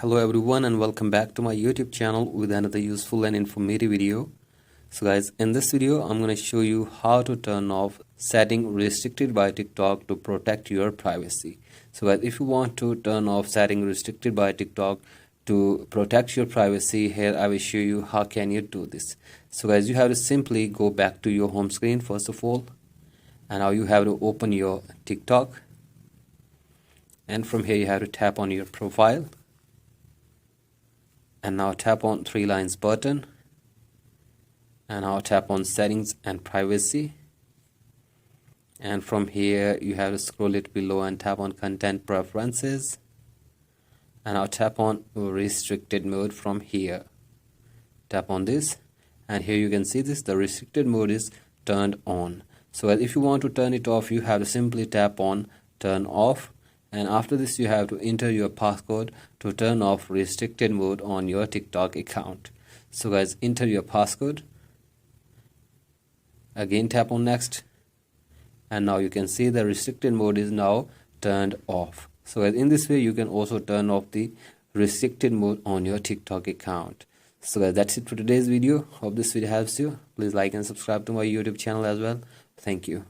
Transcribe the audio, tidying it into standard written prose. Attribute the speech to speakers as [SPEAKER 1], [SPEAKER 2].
[SPEAKER 1] Hello everyone and welcome back to my YouTube channel with another useful and informative video. So guys, in this video I'm going to show you how to turn off setting restricted by TikTok to protect your privacy. So guys, if you want to turn off setting restricted by TikTok to protect your privacy, here I will show you how can you do this. So guys, you have to simply go back to your home screen first of all, and now you have to open your TikTok, and from here you have to tap on your profile. And now tap on three lines button, and now tap on settings and privacy, and from here you have to scroll it below and tap on content preferences, and now tap on restricted mode. From here tap on this, and here you can see this, the restricted mode is turned on. So if you want to turn it off, you have to simply tap on turn off, and after this you have to enter your passcode to turn off restricted mode on your TikTok account. So guys, enter your passcode, again tap on next, and now you can see the restricted mode is now turned off. So in this way you can also turn off the restricted mode on your TikTok account. So guys, that's it for today's video. Hope this video helps you. Please like and subscribe to my YouTube channel as well. Thank you.